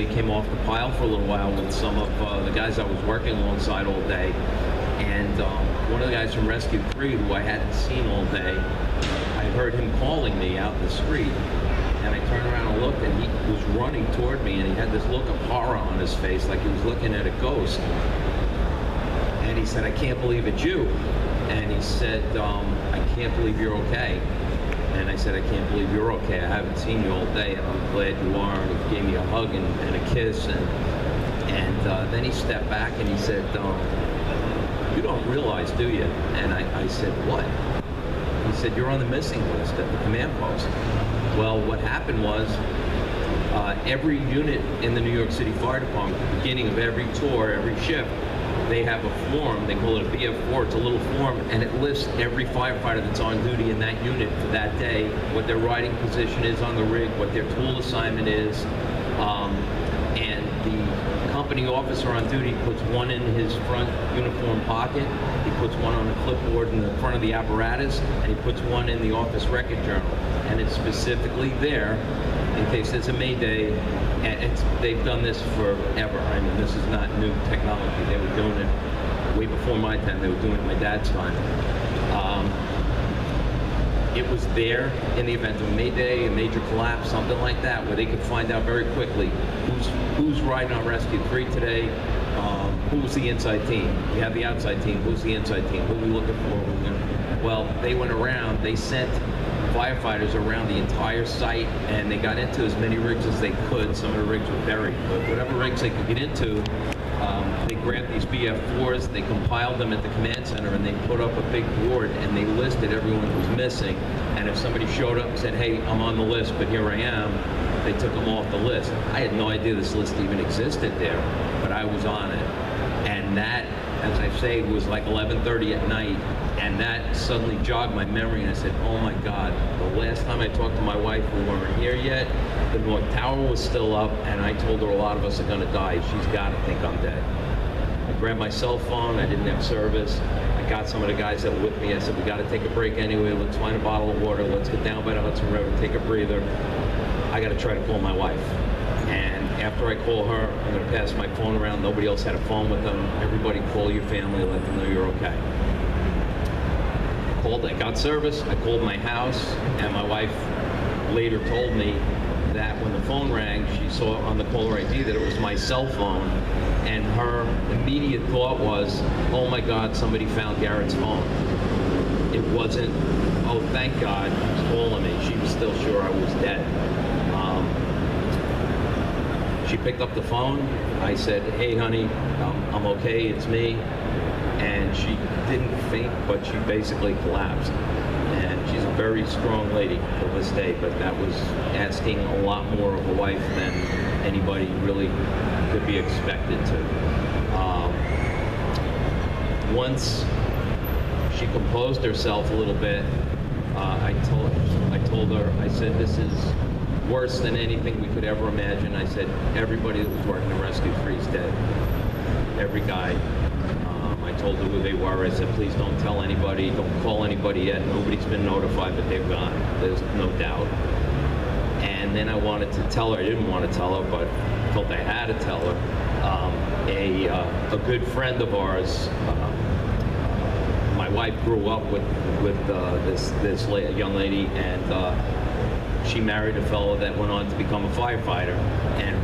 actually came off the pile for a little while with some of the guys I was working alongside all day. And one of the guys from Rescue 3, who I hadn't seen all day, I heard him calling me out in the street. And I turned around and looked, and he was running toward me, and he had this look of horror on his face, like he was looking at a ghost. And he said, "I can't believe it's you." And he said, "I can't believe you're okay." And I said, "I can't believe you're okay. I haven't seen you all day, and I'm glad you are." And he gave me a hug and a kiss, and then he stepped back and he said, "You don't realize, do you?" And I said, "What?" He said, "You're on the missing list at the command post." Well, what happened was, every unit in the New York City Fire Department, at the beginning of every tour, every shift, they have a form. They call it a BF4. It's a little form, and it lists every firefighter that's on duty in that unit for that day, what their riding position is on the rig, what their tool assignment is, and the company officer on duty puts one in his front uniform pocket, he puts one on a clipboard in the front of the apparatus, and he puts one in the office record journal. And it's specifically there in case there's a Mayday, and they've done this forever. I mean, this is not new technology. They were doing it way before my time. They were doing it my dad's time. It was there in the event of a Mayday, a major collapse, something like that, where they could find out very quickly who's riding on Rescue 3 today, who's the inside team. You have the outside team, who's the inside team, who are we looking for? Well, they went around, they sent firefighters around the entire site, and they got into as many rigs as they could. Some of the rigs were buried, but whatever rigs they could get into, they grabbed these BF4s, they compiled them at the command center, and they put up a big board, and they listed everyone who was missing. And if somebody showed up and said, "Hey, I'm on the list, but here I am," they took them off the list. I had no idea this list even existed there, but I was on it. And that, as I say, was like 11:30 at night, and that suddenly jogged my memory, and I said, "Oh my God, the last time I talked to my wife, we weren't here yet. The North Tower was still up, and I told her a lot of us are gonna die. She's gotta think I'm dead." I grabbed my cell phone, I didn't have service. I got some of the guys that were with me, I said, "We gotta take a break anyway, let's find a bottle of water, let's get down by the Hudson River, take a breather. I gotta try to call my wife." And after I call her, I'm gonna pass my phone around. Nobody else had a phone with them. Everybody call your family, let them know you're okay. I got service, I called my house, and my wife later told me that when the phone rang, she saw on the caller ID that it was my cell phone, and her immediate thought was, "Oh my God, somebody found Garrett's phone." It wasn't, "Oh, thank God, he's calling me." She was still sure I was dead. She picked up the phone. I said, "Hey, honey, I'm okay, it's me." And she didn't faint, but she basically collapsed. And she's a very strong lady to this day, but that was asking a lot more of a wife than anybody really could be expected to. Once she composed herself a little bit, I told her, I said, "This is worse than anything we could ever imagine." I said, "Everybody that was working in Rescue 3 is dead. Every guy." I told her who they were. I said, "Please don't tell anybody, don't call anybody yet. Nobody's been notified that they're gone. There's no doubt." And then I wanted to tell her, I didn't want to tell her, but felt I had to tell her. A good friend of ours, my wife grew up with this young lady, and she married a fellow that went on to become a firefighter. And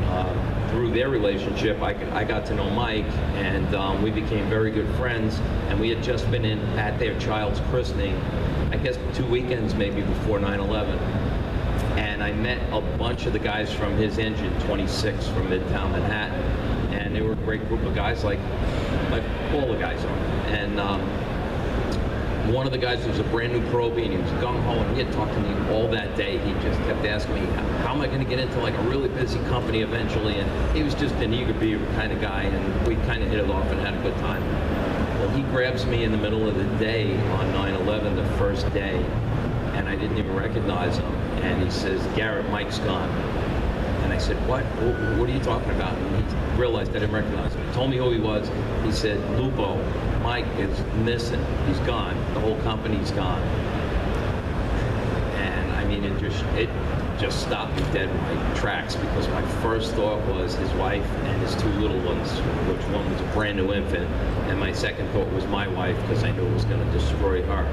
through their relationship, I got to know Mike, and we became very good friends. And we had just been at their child's christening, I guess 2 weekends maybe before 9/11. And I met a bunch of the guys from his engine, 26 from Midtown Manhattan, and they were a great group of guys, like all the guys are. And one of the guys was a brand new probie, and he was gung-ho, and he had talked to me all that day. He just kept asking me, how am I going to get into like a really busy company eventually? And he was just an eager beaver kind of guy, and we kind of hit it off and had a good time. Well, he grabs me in the middle of the day on 9/11, the first day, and I didn't even recognize him. And he says, "Garrett, Mike's gone." And I said, "What? What are you talking about?" And he realized I didn't recognize him. He told me who he was. He said, "Lupo, Mike is missing. He's gone. The whole company's gone." And I mean, it just stopped me dead in my tracks, because my first thought was his wife and his two little ones, which one was a brand new infant, and my second thought was my wife, because I knew it was going to destroy her.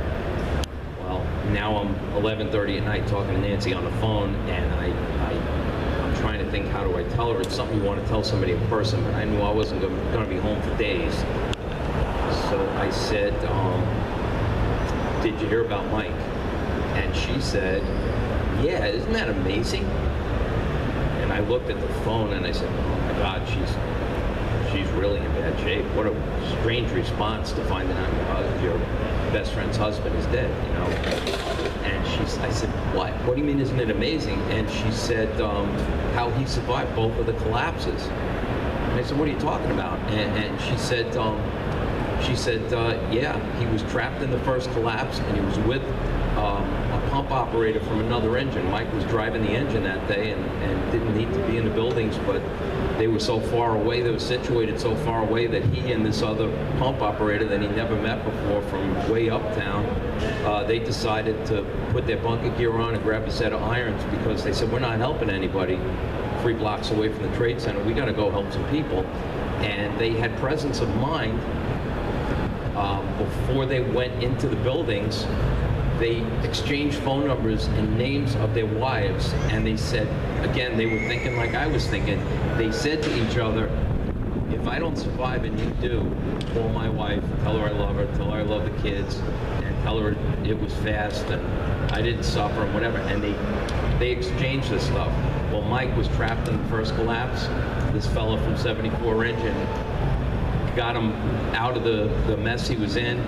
Well, now I'm 11:30 at night talking to Nancy on the phone, and I'm trying to think, how do I tell her? It's something you want to tell somebody in person, but I knew I wasn't going to be home for days. So I said, did you hear about Mike? And she said, yeah, isn't that amazing? And I looked at the phone and I said, oh my God, she's really in bad shape. What a strange response to finding out your best friend's husband is dead, you know? And I said, what do you mean, isn't it amazing? And she said, how he survived both of the collapses. And I said, what are you talking about? And she said, yeah, he was trapped in the first collapse, and he was with a pump operator from another engine. Mike was driving the engine that day and didn't need to be in the buildings, but they were so far away, they were situated so far away that he and this other pump operator that he never met before from way uptown, they decided to put their bunker gear on and grab a set of irons, because they said, we're not helping anybody 3 blocks away from the trade center. We got to go help some people. And they had presence of mind. Before they went into the buildings, they exchanged phone numbers and names of their wives, and they said, again, they were thinking like I was thinking. They said to each other, if I don't survive and you do, call my wife, tell her I love her, tell her I love the kids, and tell her it was fast and I didn't suffer and whatever. And they exchanged this stuff. Well, Mike was trapped in the first collapse. This fella from 74 engine got him out of the mess he was in,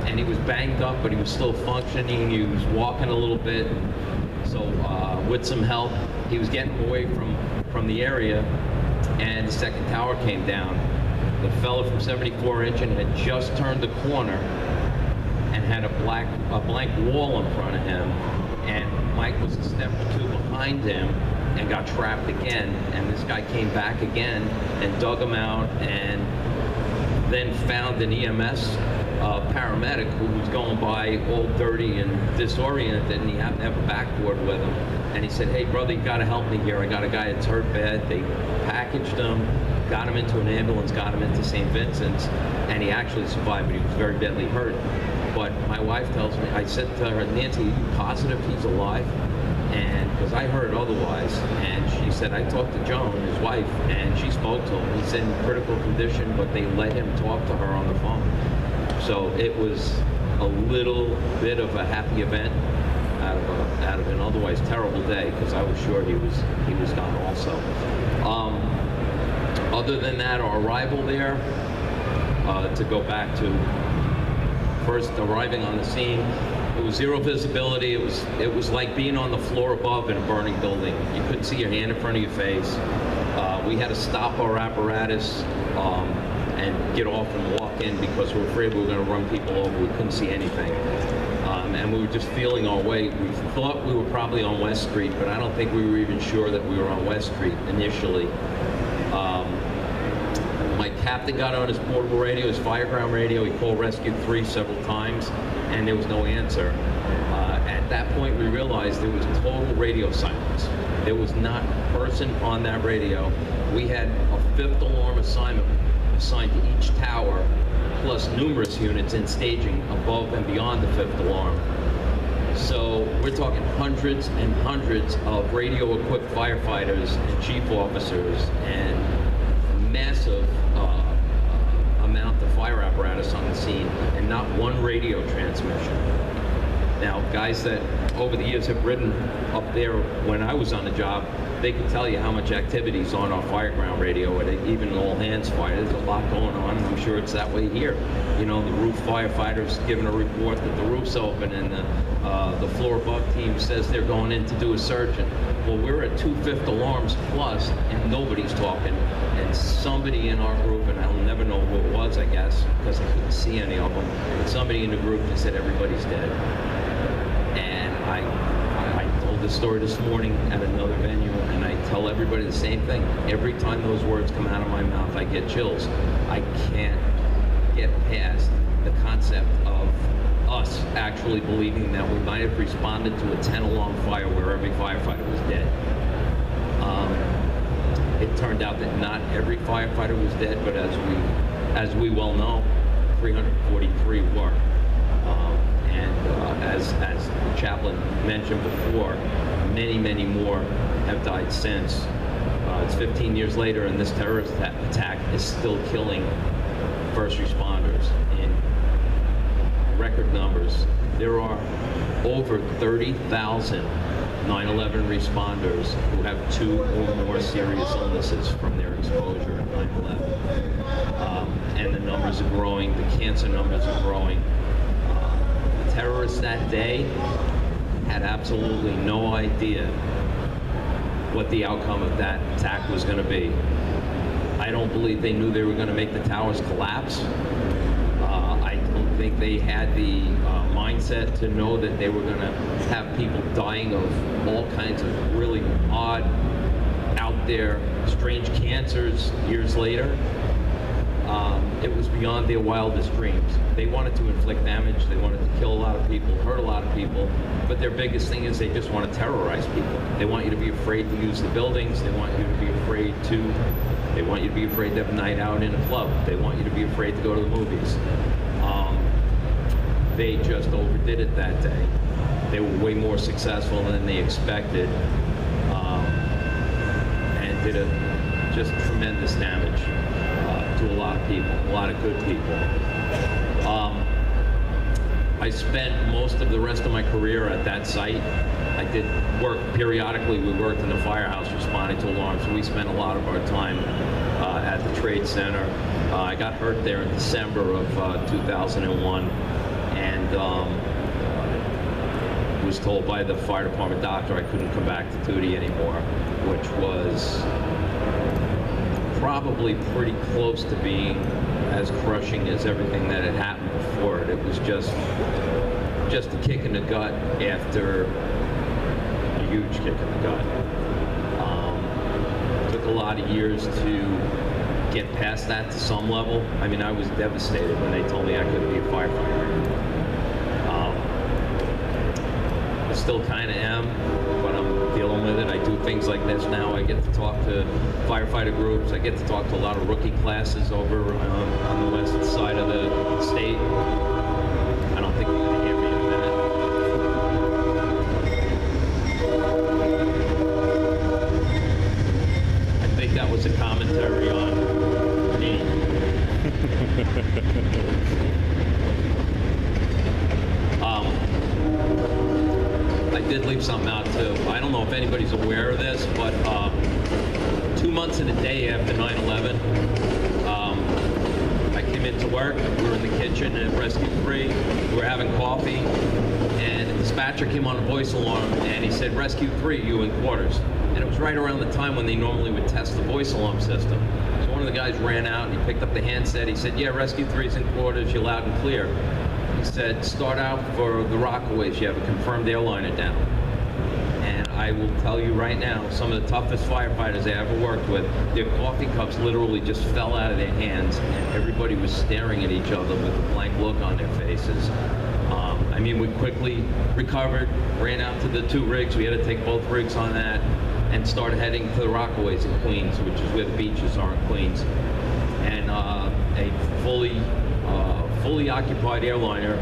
and he was banged up, but he was still functioning. He was walking a little bit. So with some help, he was getting away from the area, and the second tower came down. The fellow from 74 engine had just turned the corner and had a blank wall in front of him, and Mike was a step or two behind him and got trapped again. And this guy came back again and dug him out, and then found an EMS paramedic who was going by all dirty and disoriented, and he happened to have a backboard with him. And he said, hey brother, you gotta help me here. I got a guy that's hurt bad. They packaged him, got him into an ambulance, got him into St. Vincent's, and he actually survived, but he was very badly hurt. But my wife tells me, I said to her, Nancy, are you positive he's alive? And because I heard otherwise, and she said, I talked to Joan, his wife, and she spoke to him. He's in critical condition, but they let him talk to her on the phone. So it was a little bit of a happy event out of an otherwise terrible day, because I was sure he was gone also. Other than that, our arrival there, to go back to first arriving on the scene, it was zero visibility. It was like being on the floor above in a burning building. You couldn't see your hand in front of your face. We had to stop our apparatus and get off and walk in, because we were afraid we were going to run people over. We couldn't see anything. And we were just feeling our way. We thought we were probably on West Street, but I don't think we were even sure that we were on West Street initially. My captain got on his portable radio, his fireground radio. He called Rescue 3 several times, and there was no answer. At that point, we realized there was total radio silence. There was not a person on that radio. We had a 5th alarm assignment assigned to each tower, plus numerous units in staging above and beyond the 5th alarm. So we're talking hundreds and hundreds of radio-equipped firefighters and chief officers, and massive amount of fire apparatus on the scene, and not one radio transmission. Now, guys that over the years have ridden up there when I was on the job, they can tell you how much activity is on our fireground radio, and even all hands fire. There's a lot going on, and I'm sure it's that way here. You know, the roof firefighters giving a report that the roof's open, and the floor above team says they're going in to do a search. And, well, we're at 2 5th alarms plus, and nobody's talking. And somebody in our group, and I'll never know who it was, I guess, because I couldn't see any of them, but somebody in the group just said everybody's dead. And I told this story this morning at another venue, and I tell everybody the same thing. Every time those words come out of my mouth, I get chills. I can't get past the concept of us actually believing that we might have responded to a 10-alarm fire where every firefighter was dead. It turned out that not every firefighter was dead, but as we well know, 343 were. As the chaplain mentioned before, many more have died since. It's 15 years later, and this terrorist attack is still killing first responders in record numbers. There are over 30,000 9/11 responders who have 2 or more serious illnesses from their exposure at 9/11. And the numbers are growing, the cancer numbers are growing. The terrorists that day had absolutely no idea what the outcome of that attack was going to be. I don't believe they knew they were going to make the towers collapse. I don't think they had the mindset to know that they were going to have people dying of all kinds of really odd, out there, strange cancers years later. It was beyond their wildest dreams. They wanted to inflict damage, they wanted to kill a lot of people, hurt a lot of people, but their biggest thing is they just want to terrorize people. They want you to be afraid to use the buildings, they want you to be afraid to have a night out in a club, they want you to be afraid to go to the movies. They just overdid it that day. They were way more successful than they expected, and did just tremendous damage to a lot of people, a lot of good people. I spent most of the rest of my career at that site. I did work periodically. We worked in the firehouse responding to alarms, so we spent a lot of our time at the Trade Center. I got hurt there in December of 2001, and was told by the fire department doctor I couldn't come back to duty anymore, which was probably pretty close to being as crushing as everything that had happened before it. It was just a kick in the gut after a huge kick in the gut. Took a lot of years to get past that to some level. I mean, I was devastated when they told me I couldn't be a firefighter. I still kind of am, but I'm dealing with it. I do things like this now. I get to talk to firefighter groups. I get to talk to a lot of rookie classes over on the west side of the state. I don't think you're going to hear me in a minute. I think that was a commentary on me. I did leave something out too. I don't know if anybody's aware of this, but 2 months and a day after 9/11, I came into work. We were in the kitchen at Rescue 3. We were having coffee, and the dispatcher came on a voice alarm, and he said, "Rescue 3, you in quarters." And it was right around the time when they normally would test the voice alarm system. So one of the guys ran out, and he picked up the handset. He said, "Yeah, Rescue 3's in quarters. You're loud and clear." He said, "Start out for the Rockaways. You have a confirmed airliner down." And I will tell you right now, some of the toughest firefighters I ever worked with, their coffee cups literally just fell out of their hands, and everybody was staring at each other with a blank look on their faces. I mean, we quickly recovered, ran out to the 2 rigs. We had to take both rigs on that, and started heading to the Rockaways in Queens, which is where the beaches are in Queens. And a fully occupied airliner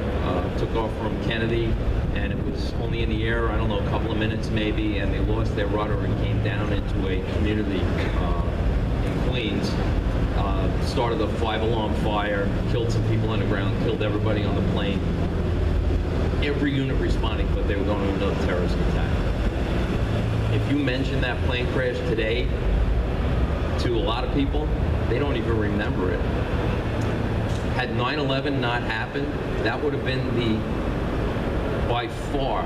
took off from Kennedy, and it was only in the air, I don't know, a couple of minutes maybe, and they lost their rudder and came down into a community in Queens. Started a 5-alarm fire, killed some people on the ground, killed everybody on the plane. Every unit responding, but they were going to another terrorism attack. If you mention that plane crash today to a lot of people, they don't even remember it. Had 9/11 not happened, that would have been by far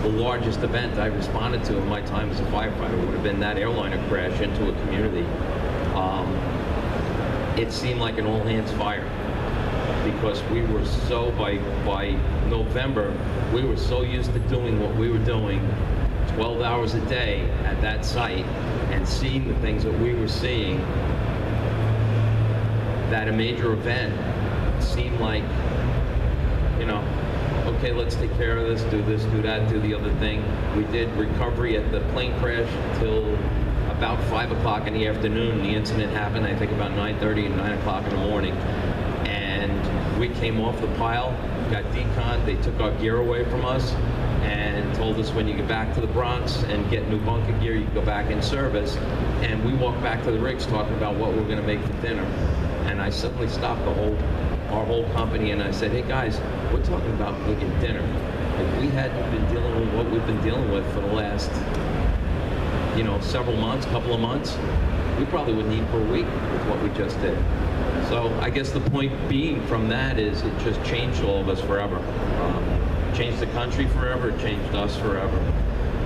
the largest event I responded to in my time as a firefighter. Would have been that airliner crash into a community. It seemed like an all-hands fire, because we were so, by November, we were so used to doing what we were doing 12 hours a day at that site and seeing the things that we were seeing, that a major event seemed like, okay, let's take care of this, do that, do the other thing. We did recovery at the plane crash till about 5 o'clock in the afternoon. The incident happened, I think, about 9:30 and 9 o'clock in the morning. And we came off the pile, got deconned, they took our gear away from us and told us when you get back to the Bronx and get new bunker gear, you can go back in service. And we walked back to the rigs talking about what we're gonna make for dinner. And I suddenly stopped our whole company, and I said, hey guys, we're talking about cooking dinner. If we hadn't been dealing with what we've been dealing with for the last, several months, couple of months, we probably wouldn't eat for a week with what we just did. So I guess the point being from that is it just changed all of us forever. Changed the country forever, it changed us forever.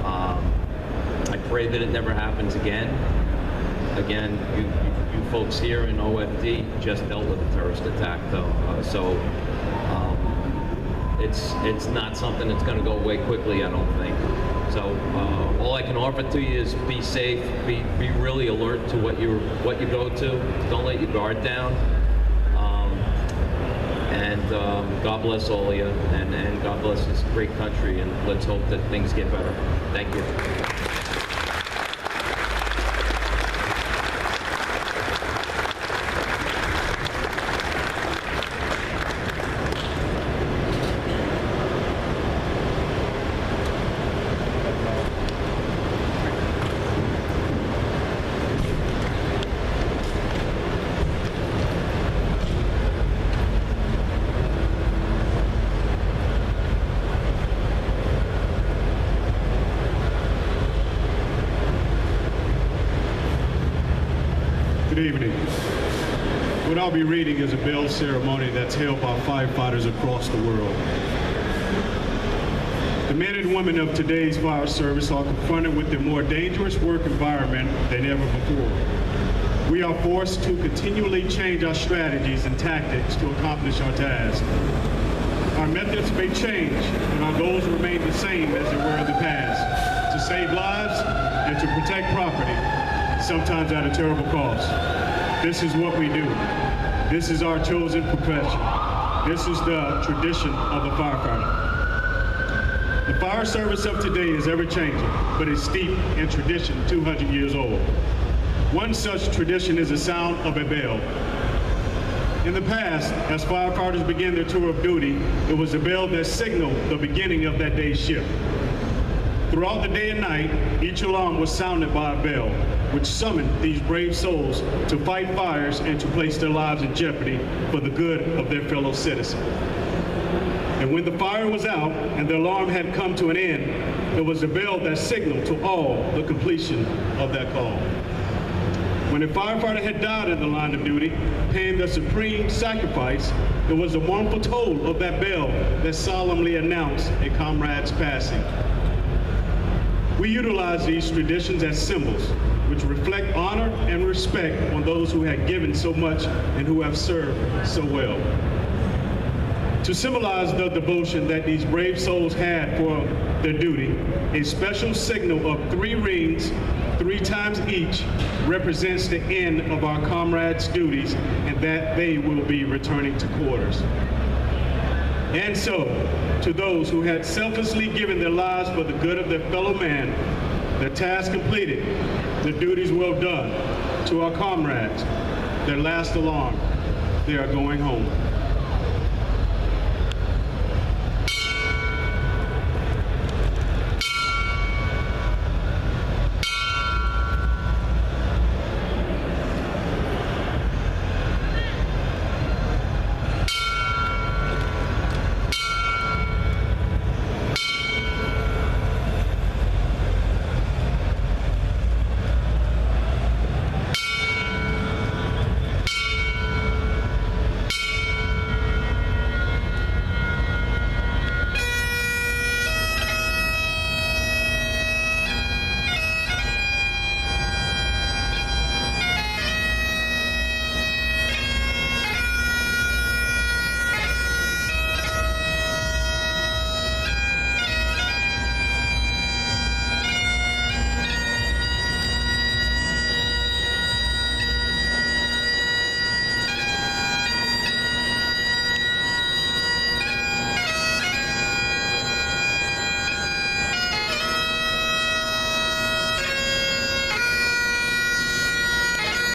I pray that it never happens again. Again, you folks here in OFD just dealt with a terrorist attack, though, it's not something that's going to go away quickly, I don't think. So all I can offer to you is be safe, be really alert to what you go to. Don't let your guard down. And God bless all of you, and God bless this great country, and let's hope that things get better. Thank you. Good evening. What I'll be reading is a bell ceremony that's held by firefighters across the world. The men and women of today's fire service are confronted with a more dangerous work environment than ever before. We are forced to continually change our strategies and tactics to accomplish our tasks. Our methods may change, but our goals remain the same as they were in the past: to save lives and to protect property, sometimes at a terrible cost. This is what we do. This is our chosen profession. This is the tradition of the firefighter. The fire service of today is ever-changing, but is steeped in tradition 200 years old. One such tradition is the sound of a bell. In the past, as firefighters began their tour of duty, it was a bell that signaled the beginning of that day's shift. Throughout the day and night, each alarm was sounded by a bell, which summoned these brave souls to fight fires and to place their lives in jeopardy for the good of their fellow citizens. And when the fire was out and the alarm had come to an end, it was the bell that signaled to all the completion of that call. When a firefighter had died in the line of duty, paying the supreme sacrifice, it was the mournful toll of that bell that solemnly announced a comrade's passing. We utilize these traditions as symbols, which reflect honor and respect on those who had given so much and who have served so well. To symbolize the devotion that these brave souls had for their duty, a special signal of 3 rings, 3 times each, represents the end of our comrades' duties and that they will be returning to quarters. And so, to those who had selflessly given their lives for the good of their fellow man, their task completed, their duties well done. To our comrades, their last alarm, they are going home.